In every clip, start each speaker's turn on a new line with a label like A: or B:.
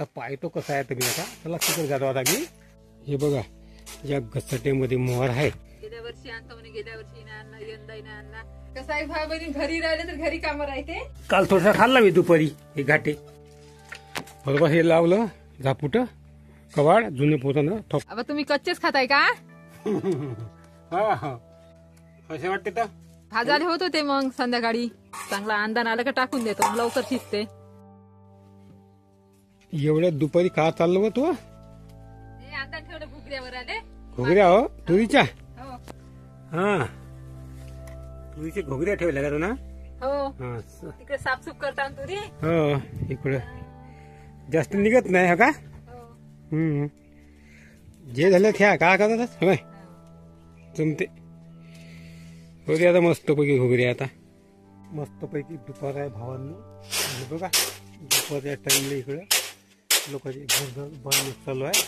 A: आता पाहतो कसा आहे तुम्ही आता. चला तिकडे जातो आता मी. हे बघा या घसरटेमध्ये मोहर आहे.
B: गेल्या वर्षी आणतो म्हणे, गेल्या वर्षी नाही आणला, यंदाही नाही आणला. कसं आहे भाऊ बहिणी घरी राहिले तर घरी कामं राहते.
A: काल थोडासा खाल्ला मी दुपारी हे घाटे. बरोबर हे लावलं झापुट कवाड जुने पोतानं ठोक.
B: अब तुम्ही कच्चेच खाताय का?
A: हा हा कसे वाटते तर
B: भाजाले होत होते. मग संध्याकाळी चांगला अंदान आलं का टाकून देतो, मग लवकर शिजते.
A: एवढ्या दुपारी का चाललो तू?
B: हे अंदान ठेवलं घुगऱ्यावर आले.
A: घोगऱ्या हो तुरीच्या?
B: हो
A: हा तुरीच्या घोगऱ्या ठेवल्या का तू ना?
B: हो
A: हा
B: तिकडे साफसूफ करता ना तुरी.
A: हो इकडं जास्त निघत नाही हा का?
B: हो
A: जे झालं त्या का करतात होय जमते. घोगरी आता मस्तपैकी घोगरी आता मस्तपैकी दुपार आहे भावांनो. बघा दुपारच्या टाइमला इकडं लोकांचे घर बांधणं चालू आहे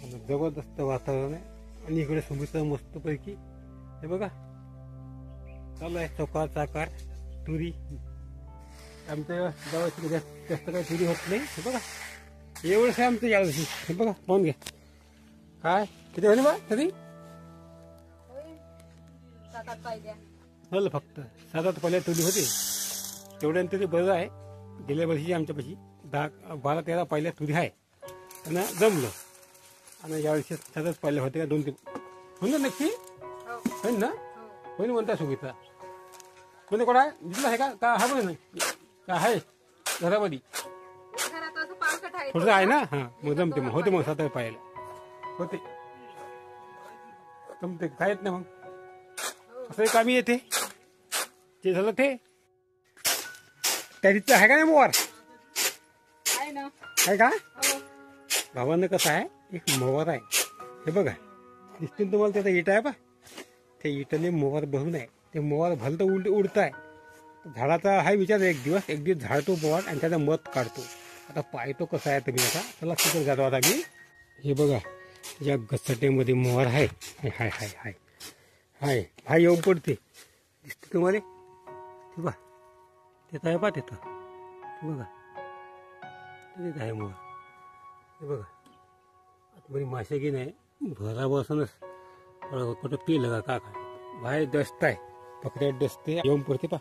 A: आणि जबरदस्त वातावरण आहे. आणि इकडे सुमित्र मस्तपैकी हे बघा चालू आहे चौकार चाकार तुरी. आमच्या गावाची जास्त काही तुरी होत नाही. हे बघा एवढंच आहे आमचं यावर्षी. हे बघा पाहून घ्या काय किती होते बा तरी झालं फक्त 7-8 पहिल्या तुरी होते तेवढ्यानंतर ते बरं आहे. गेल्या वर्षी आमच्यापाशी 10-12-13 पहिल्या तुरी आहे त्यांना जमलं. आणि यावर्षी 7च पहिल्या होते का 2-3 होईल ना नक्की होईल ना होईल म्हणता सुविधा म्हणजे कोणा दिसला आहे का हा बघ नाही का आहे घरामध्ये थोडं आहे ना. हा मग जमते मग होते मग 7 पाहायला होते जमते काय येत नाही. मग असं कामी येते जे झालं ते त्याचं आहे का नाही मोवार आहे का? भावानं कसं आहे एक मोवार आहे. हे बघा दिसतील तुम्हाला त्याचा इटा आहे पा त्या इटाने मोवार भरून आहे. ते मोवार भलं तर उडत आहे. झाडाचा हा विचार एक दिवस झाडतो मोवार आणि त्याचा मध काढतो. आता पाहतो कसं आहे तुम्ही आता. चला तिकडे जातो आता मी. हे बघा या घसरटेमध्ये मोहर आहे. हाय हाय हाय हाय हाय हाय येऊन पडते दिसते तुम्हाला. ते बघा तिथं आहे पा तिथं बघा तिथे आहे मोहर. हे बघा आतमध्ये मासे की नाही भरा बसूनच कुठं पिलं का काय बाहेर डस्ट आहे पकड्यात डसते येऊन पडते पा.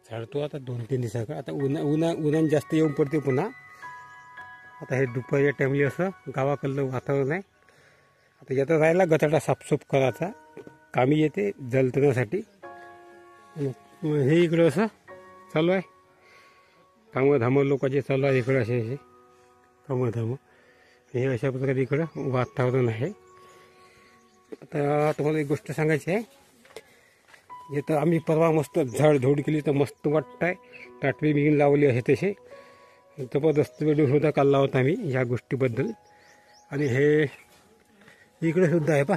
A: झाडतो आता 2-3 दिवसाकडे. आता उन्हान जास्त येऊन पडते पुन्हा. आता हे दुपारच्या टाइमला असं गावाकडलं वातावरण आहे. आता याचा राहिला गटाटा साफसूफ करायचा कामी येते जलतण्यासाठी. हे इकडं असं चालू आहे कामं धामं लोकांचे चालू आहे इकडं असे कामं धामं. हे अशा प्रकारे इकडं वातावरण आहे. आता तुम्हाला एक गोष्ट सांगायची आहे. इथं आम्ही परवा मस्त झाडझोड केली तर मस्त वाटत आहे. टाटवी बिगीन लावली आहे तसे जबरदस्त व्हिडिओ सुद्धा काढला होता आम्ही ह्या गोष्टीबद्दल. आणि हे इकडे सुद्धा आहे पा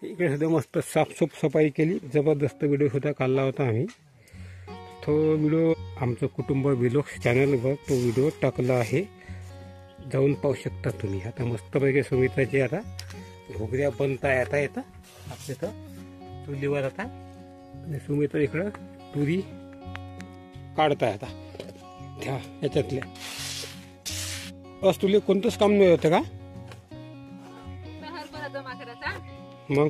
A: इकडे सुद्धा मस्त साफसूफ सफाई केली जबरदस्त व्हिडिओ सुद्धा काढला होता आम्ही. तो व्हिडिओ आमचं कुटुंब व्लॉग्स चॅनलवर तो व्हिडिओ टाकला आहे जाऊन पाहू शकता तुम्ही. आता मस्तपैकी सुमित्राचे आता घोगऱ्या बनत आहे आता येतं आपल्या इथं चुलीवर आता. आणि सुमित्र इकडं तुरी काढताय आता त्या याच्यातल्या. बस तुला कोणतंच काम नाही होतं का? मग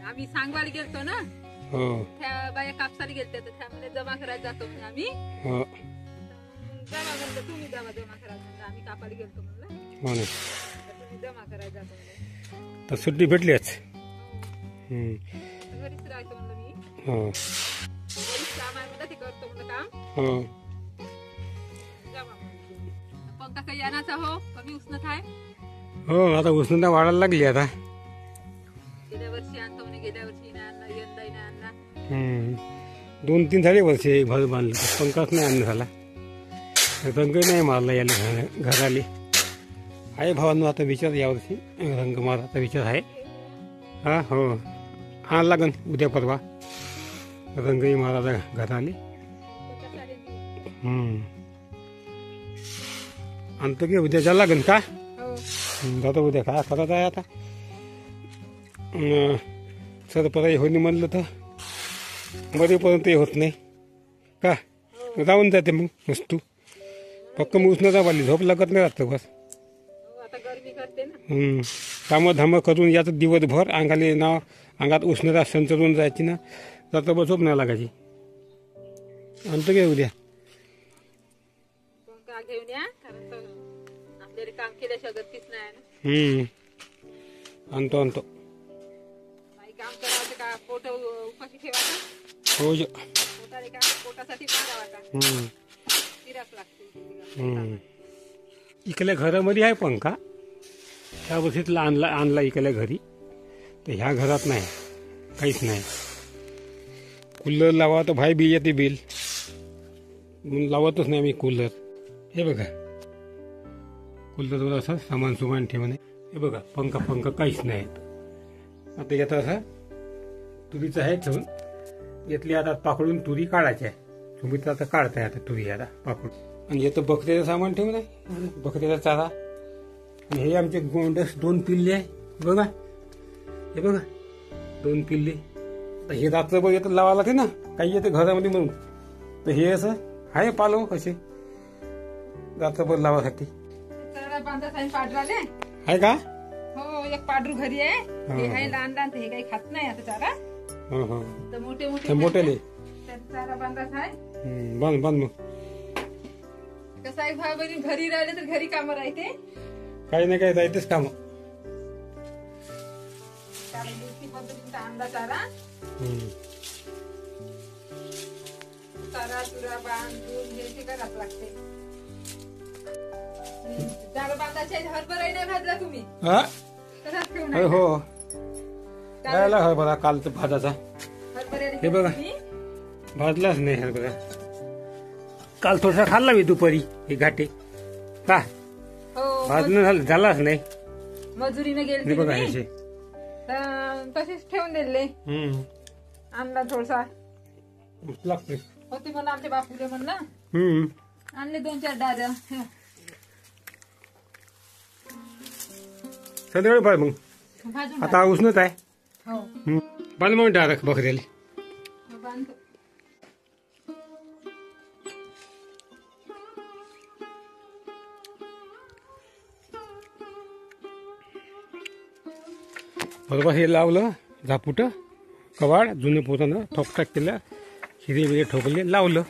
B: आम्ही सांगवायला गेलतो ना त्या बाया कापसाला गेलते तर त्यामध्ये जमा करायला जातो आम्ही. जमा म्हणलं तुम्ही जमा करायला आम्ही कापायला गेलतो म्हणलं जमा करायला जातो
A: तर सुट्टी भेटलीच.
B: घरीच राहतो म्हणलं मी. ते करतो म्हणलं काम पंखा काही आणायचा हो कमी उष्णत आहे.
A: हो आता उष्णता वाढायला लागली आता.
B: गेल्या वर्षी आणतो म्हणे, गेल्या वर्षी नाही आणला, यंदाही नाही आणला.
A: 2-3 झाले वर्षे घर बांधलं पंखाच नाही आणणं झाला. रंग नाही मारला याला घराले. आहे भावांनो आता विचार यावर्षी रंग मारायचा विचार आहे. हा हो हा लागन उद्या परवा रंगही मारायचा घराले. आणतो की उद्या जा लागन का जातो उद्या काय करत आहे आता. सरपराई होणी म्हणलं तर बरेपर्यंत होत नाही का जाऊन जाते मग वस्तू. फक्त उष्णता वाढली, झोप लागत नाही राहतं बस.
B: हो, आता गरमी करते ना.
A: कामं धामं करून याचं दिवसभर अंगात उष्णता संचरून जायची ना, तर झोप नाही लागायची. आणतो काय उद्या
B: पंखा घेऊन या, कारण तो आपल्याला काम केल्याशिवाय गतीच नाही ना.
A: आणतो
B: काही काम करायचं का, पोट उपाशी ठेवायचं.
A: हो
B: पोटाला का, पोटासाठी मारावा का, फिराच लागते.
A: इकल्या घरामध्ये आहे पंखा, त्या वर्षीतला आणला इकल्या घरी, तर ह्या घरात नाही, काहीच नाही. कूलर लावा तर भाई बी येते बिल, म्हणून लावतच नाही मी कूलर. हे बघा कूलरवर असं सामान ठेवणे. हे बघा पंखा काहीच नाही. आता यात असं तुरीचं आहे ठेवून, यातली आता पाकडून तुरी काढायची आहे. तुम्ही तर आता काढताय आता तुरी आता पाकडून. आणि याचं बकऱ्याचं सामान ठेवून आहे, बकऱ्याचा चारा. आणि हे आमचे गोंडस 2 पिल्ले आहे बघा, हे बघा 2 पिल्ले. तर हे रात्रभर येतं लावा लागते ना, काही येते घरामध्ये म्हणून, तर हे असं आहे पालो कसे रात्रभर लावासाठी आहे का.
B: हो, एक पाडरू घरी आहे, हे आहे लहान लहान, हे काही खात नाही आता चारा. तर
A: मोठेले
B: चारा बांधाच आहे.
A: बांध मग
B: कसं आहे, भाऊ बहिणी घरी राहिले तर घरी कामं राहते,
A: काही नाही काही जायतेच काम.
B: पद्धतीचा अंडा चारा चुरा बांधून हे करावं लागते. चारा बांधायचे हरभरा नाही भाजला तुम्ही, तसाच ठेवून
A: हो राहिला हरभरा कालचा भाजाचा. हे बघा भाजलाच नाही हरभरा, काल थोडासा खाल्ला मी दुपारी. हे घाटे का भाजणं झालाच नाही,
B: मजुरीने गेले
A: बघा ह्याचे
B: तसेच ठेवून दिले. आणला थोडसा
A: लागते
B: होती म्हणून आमच्या बापूले म्हणलं, आणले 2-4 डाऱ्या.
A: संध्याकाळी पाय मग,
B: भाजून
A: आता उष्णत आहे.
B: हो
A: बांध मग डायरेक्ट बकऱ्याला.
B: बांधतो.
A: बरोबर हे लावलं झापुट कवाड, जुने पोतानं ठोकटाक केलं, हिरे बिरे ठोकले, लावलं,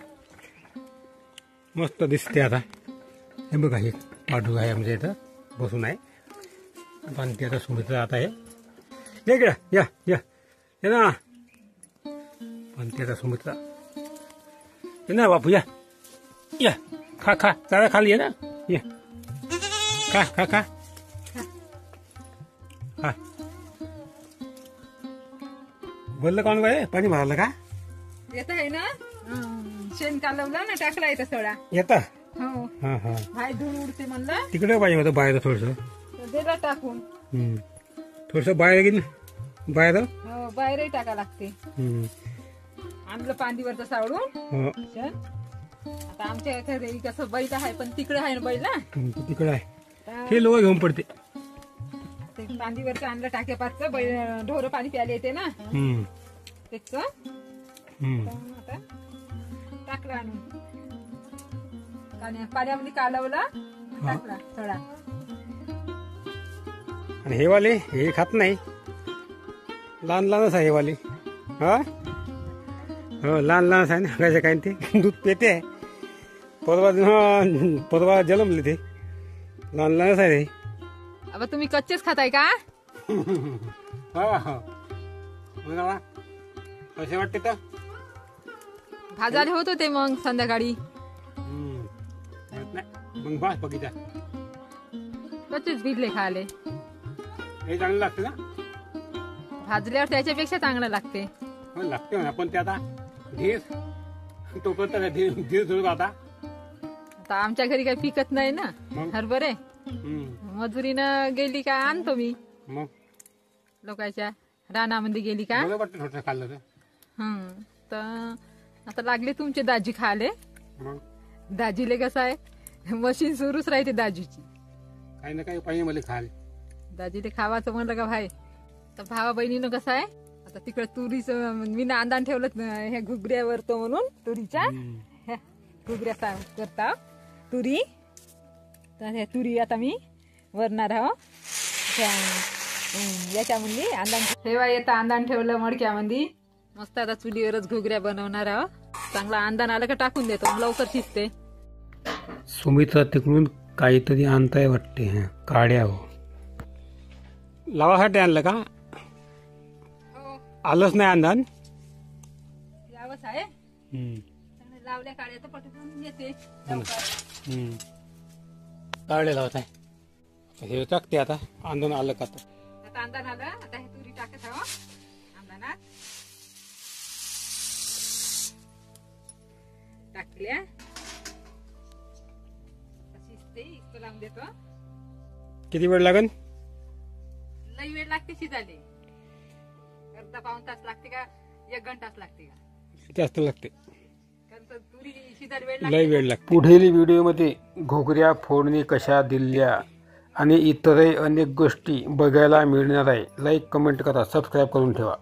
A: मस्त दिसते. आता हे बघा हे पाडू आहे आमच्या इथं बसून आहे, बांधते आता सुमित्रा. आता हे या ना बांधते आता सुमित्रा. ये ना बापू या खा चारा खाली आहे ना, ये खा बोललं कोण काय पाणी भरलं का.
B: येत आहे ना, शेण कालवलं ना, टाकला येतं सडा
A: येतं.
B: हो, भाई धूळ उडते म्हणलं,
A: तिकडे पाहिजे होतं बाहेर थोडस,
B: दिला टाकून.
A: थोडस बाहेर गेली बाहेर,
B: हो बाहेरही टाका लागते. आणलं पांदीवरचं सावळून शेण. आता आमच्या घरी कसं बैल आहे, पण तिकडे आहे ना बैल ना,
A: तिकडे आहे, हे लोक घेऊन पडते.
B: ते पांदीवरचं आणलं टाक्यापासचं, बैल ढोरं पाणी प्यायला येते ना, त्याच आता टाकलं आणून पाण्यामध्ये कालवला, टाकला थोडा.
A: आणि हे वाले हे खात नाही, लहानच आहे हे वाले. हो लहानच आहे ना, कसं काय ते दूध पेते आहे. परवा जन्मले ते लहानच आहे.
B: अब तुम्ही कच्चेच खाताय का.
A: कसे वाटते तर
B: भाजाले होत होते मग संध्याकाळी.
A: मग बस बघितला
B: कच्चेच भिजले खाले,
A: हे चांगलं लागतं ना.
B: भाजल्यावर त्याच्यापेक्षा चांगलं लागते.
A: लागते ना, पण ते आता धीर तोपर्यंत धीर सुरू. आता
B: आमच्या घरी काही पिकत नाही ना हरभरे, मजुरीनं गेली का आणतो मी,
A: मग
B: लोकांच्या रानामध्ये गेली का.
A: थोडं खाल्लं
B: तर आता लागले तुमचे दाजी खाले. दाजीले कसं आहे, मशीन सुरूच राहते दाजीची,
A: काही ना काही पाहिजे मला खायला.
B: दाजीले खावाचं म्हणलं का भाई, तर भावा बहिणीनं कसं आहे, आता तिकडे तुरीचं मी अंदान ठेवलं ह्या घुगऱ्यावर तो म्हणून तुरीच्या ह्या घुगऱ्या करता तुरी तर ह्या तुरी आता मी वरणार आहो त्या याच्यामध्ये अंदान ठेवा येतं. अंदान ठेवलं मडक्यामध्ये. मस्त आता चुलीवरच घुगऱ्या बनवणार आहो. चांगला अंदान आलं का टाकून देतो, मग लवकर शिजते.
A: सुमित्रा तिकडून काहीतरी आणताय वाटते. काड्या हो लावासाठी आणलं का?
B: हो
A: आलंच नाही अंदान.
B: यावंच आहे. लावल्या काढ्या तर पटकन येते.
A: काढले लावत आहे हे टाकते. आता अंदान आलं का?
B: आता अंदान आलं. आता हे तुरी टाकत आहो अंदानात. टाकल्या शिजते. इतकं लावून देतो.
A: किती वेळ लागेल?
B: लई वेळ लागते शिजायला. अर्धा पाऊण तास लागते का 1 घंटाच लागते का?
A: जास्त लागते.
B: कारण तर तुरी शिजायला वेळ
A: लय
B: लागते.
A: वेळ लागते. पुढील व्हिडिओमध्ये घुगऱ्या फोडणी कशा दिल्या आणि इतरही अनेक गोष्टी बघायला मिळणार आहे. लाईक कमेंट करा, सबस्क्राईब करून ठेवा.